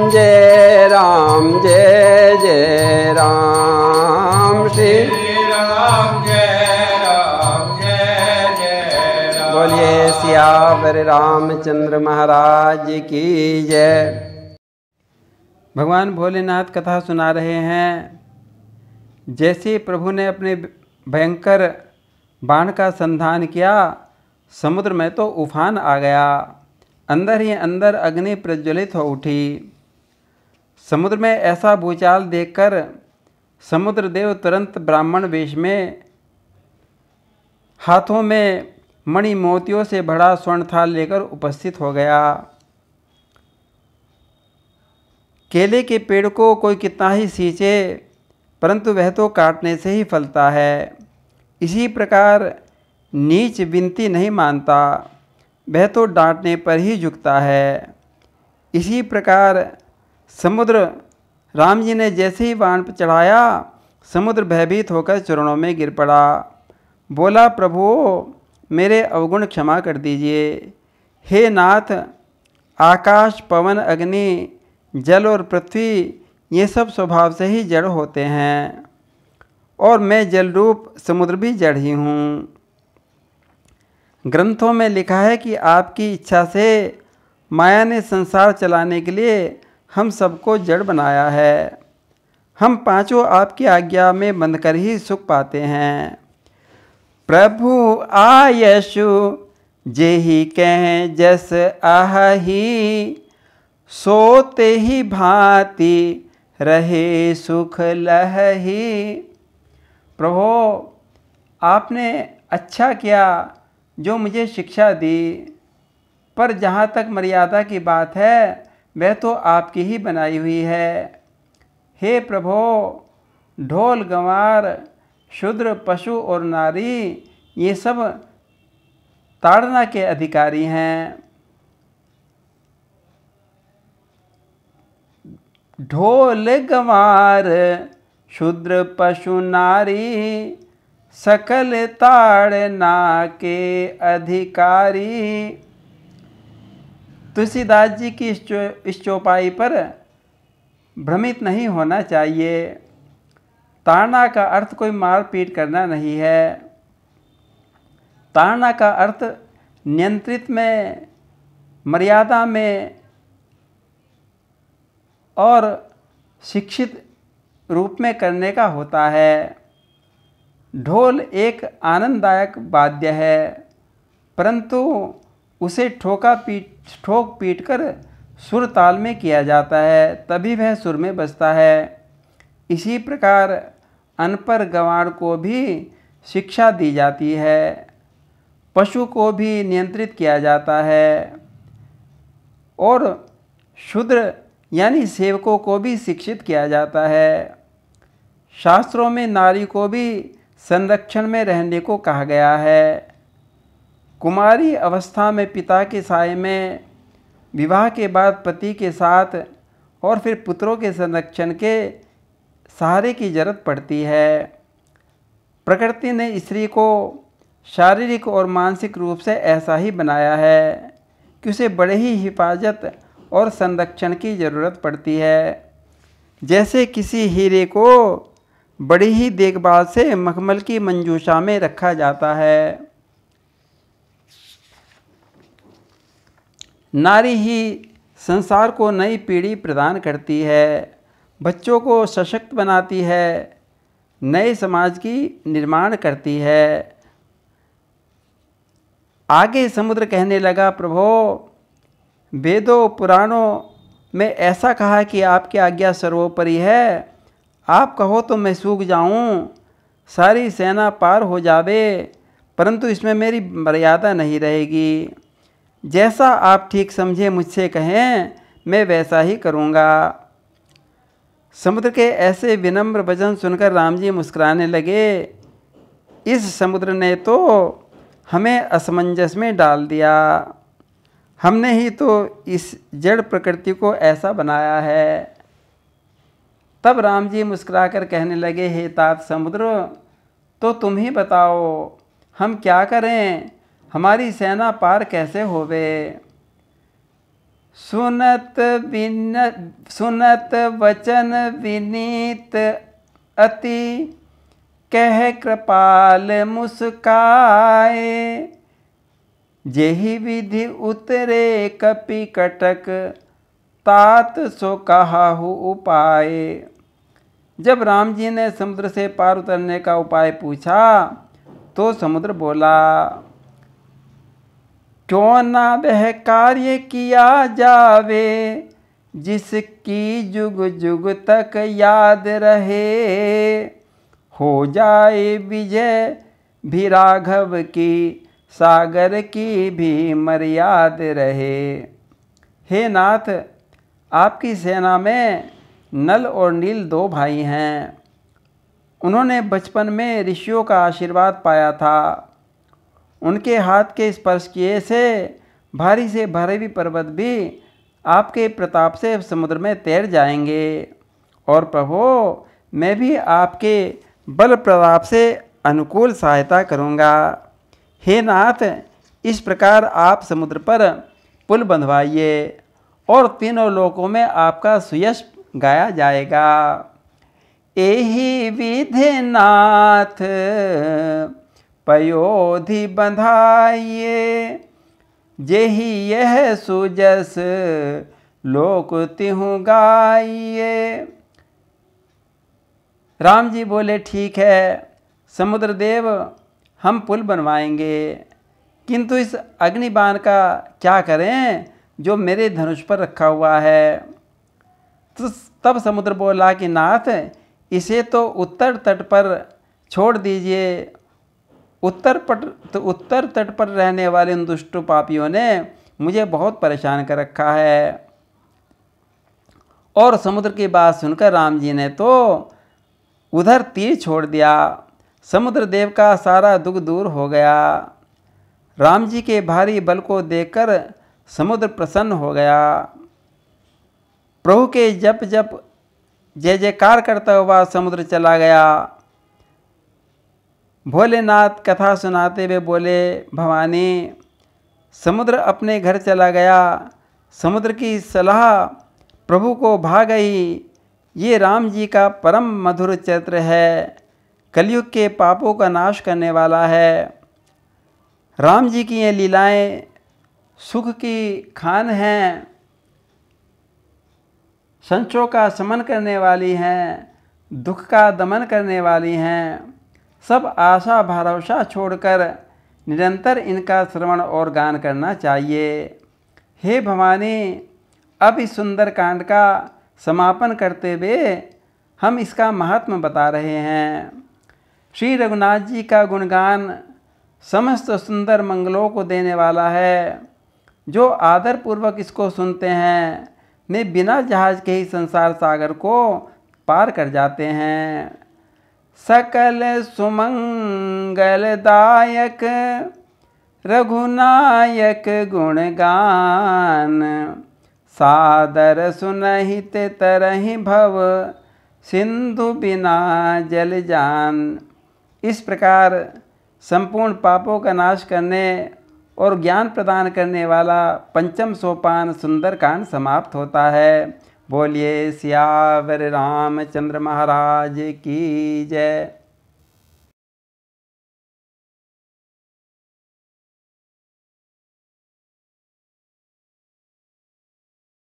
जय राम जय जय राम श्री राम जय राम जय जय राम। बोलिए सियावर रामचंद्र महाराज की जय। भगवान भोलेनाथ कथा सुना रहे हैं। जैसे प्रभु ने अपने भयंकर बाण का संधान किया, समुद्र में तो उफान आ गया। अंदर ही अंदर अग्नि प्रज्वलित हो उठी। समुद्र में ऐसा भूचाल देखकर समुद्र देव तुरंत ब्राह्मण वेश में हाथों में मणि मोतियों से भरा स्वर्ण थाल लेकर उपस्थित हो गया। केले के पेड़ को कोई कितना ही सींचे, परंतु वह तो काटने से ही फलता है। इसी प्रकार नीच विनती नहीं मानता, वह तो डांटने पर ही झुकता है। इसी प्रकार समुद्र राम जी ने जैसे ही बाण पर चढ़ाया, समुद्र भयभीत होकर चरणों में गिर पड़ा। बोला, प्रभु मेरे अवगुण क्षमा कर दीजिए। हे नाथ, आकाश, पवन, अग्नि, जल और पृथ्वी ये सब स्वभाव से ही जड़ होते हैं, और मैं जल रूप समुद्र भी जड़ ही हूँ। ग्रंथों में लिखा है कि आपकी इच्छा से माया ने संसार चलाने के लिए हम सबको जड़ बनाया है। हम पांचों आपकी आज्ञा में बंधकर ही सुख पाते हैं। प्रभु आयशु जेहि कह जस आही, सोते ही भांति रहे सुख लहही। प्रभु आपने अच्छा किया जो मुझे शिक्षा दी, पर जहाँ तक मर्यादा की बात है वह तो आपकी ही बनाई हुई है। हे प्रभु, ढोल, गंवार, शूद्र, पशु और नारी ये सब ताड़ना के अधिकारी हैं। ढोल, गंवार, शूद्र, पशु, नारी सकल ताड़ना के अधिकारी। तुलसीदास जी की इस चौपाई पर भ्रमित नहीं होना चाहिए। ताड़ना का अर्थ कोई मार पीट करना नहीं है। ताड़ना का अर्थ नियंत्रित में, मर्यादा में और शिक्षित रूप में करने का होता है। ढोल एक आनंददायक वाद्य है, परंतु उसे ठोक पीट कर सुर ताल में किया जाता है, तभी वह सुर में बजता है। इसी प्रकार अनपढ़ गंवार को भी शिक्षा दी जाती है, पशु को भी नियंत्रित किया जाता है, और शूद्र यानी सेवकों को भी शिक्षित किया जाता है। शास्त्रों में नारी को भी संरक्षण में रहने को कहा गया है। कुमारी अवस्था में पिता के साए में, विवाह के बाद पति के साथ और फिर पुत्रों के संरक्षण के सहारे की जरूरत पड़ती है। प्रकृति ने स्त्री को शारीरिक और मानसिक रूप से ऐसा ही बनाया है कि उसे बड़े ही हिफाजत और संरक्षण की ज़रूरत पड़ती है। जैसे किसी हीरे को बड़ी ही देखभाल से मखमल की मंजूषा में रखा जाता है। नारी ही संसार को नई पीढ़ी प्रदान करती है, बच्चों को सशक्त बनाती है, नए समाज की निर्माण करती है। आगे समुद्र कहने लगा, प्रभो वेदों पुराणों में ऐसा कहा कि आपकी आज्ञा सर्वोपरि है। आप कहो तो मैं सूख जाऊं, सारी सेना पार हो जावे, परंतु इसमें मेरी मर्यादा नहीं रहेगी। जैसा आप ठीक समझे मुझसे कहें, मैं वैसा ही करूँगा। समुद्र के ऐसे विनम्र वचन सुनकर राम जी मुस्कुराने लगे। इस समुद्र ने तो हमें असमंजस में डाल दिया। हमने ही तो इस जड़ प्रकृति को ऐसा बनाया है। तब राम जी मुस्कुराकर कहने लगे, हे तात समुद्र, तो तुम ही बताओ हम क्या करें, हमारी सेना पार कैसे होवे। सुनत वचन विनीत अति, कह कृपाल मुस्काए। जेहि विधि उतरे कपि कटक, तात सो कहाहु उपाय। जब राम जी ने समुद्र से पार उतरने का उपाय पूछा तो समुद्र बोला, क्यों ना वह कार्य किया जावे, जिसकी जुग जुग तक याद रहे। हो जाए विजय भी राघव की, सागर की भी मर्याद रहे। हे नाथ, आपकी सेना में नल और नील 2 भाई हैं। उन्होंने बचपन में ऋषियों का आशीर्वाद पाया था। उनके हाथ के स्पर्श किए से भारी भी पर्वत भी आपके प्रताप से समुद्र में तैर जाएंगे। और प्रभु, मैं भी आपके बल प्रताप से अनुकूल सहायता करूँगा। हे नाथ, इस प्रकार आप समुद्र पर पुल बंधवाइए और तीनों लोकों में आपका सुयश गाया जाएगा। एहि विधि नाथ पयोधि बंधाइए, जेहि यह सुजस लोक तिहु गाइए। राम जी बोले, ठीक है समुद्र देव, हम पुल बनवाएंगे, किंतु इस अग्निबाण का क्या करें जो मेरे धनुष पर रखा हुआ है। तो तब समुद्र बोला कि नाथ, इसे तो उत्तर तट पर छोड़ दीजिए। उत्तर तट पर रहने वाले उन दुष्ट पापियों ने मुझे बहुत परेशान कर रखा है। और समुद्र की बात सुनकर राम जी ने तो उधर तीर छोड़ दिया। समुद्र देव का सारा दुख दूर हो गया। राम जी के भारी बल को देखकर समुद्र प्रसन्न हो गया। प्रभु के जप जप जय जयकार करता हुआ समुद्र चला गया। भोलेनाथ कथा सुनाते हुए बोले, भवानी, समुद्र अपने घर चला गया। समुद्र की सलाह प्रभु को भा गई। ये राम जी का परम मधुर चरित्र है, कलयुग के पापों का नाश करने वाला है। राम जी की ये लीलाएं सुख की खान हैं, संचों का शमन करने वाली हैं, दुख का दमन करने वाली हैं। सब आशा भरोसा छोड़कर निरंतर इनका श्रवण और गान करना चाहिए। हे भवानी, अब इस सुंदर कांड का समापन करते हुए हम इसका महात्म्य बता रहे हैं। श्री रघुनाथ जी का गुणगान समस्त सुंदर मंगलों को देने वाला है। जो आदरपूर्वक इसको सुनते हैं वे बिना जहाज के ही संसार सागर को पार कर जाते हैं। सकल सुमंगलदायक रघुनायक गुणगान, सादर सुनहित तरहि भव सिंधु बिना जल जान। इस प्रकार संपूर्ण पापों का नाश करने और ज्ञान प्रदान करने वाला पंचम सोपान सुंदरकांड समाप्त होता है। बोलिए सियावर रामचंद्र महाराज की जय।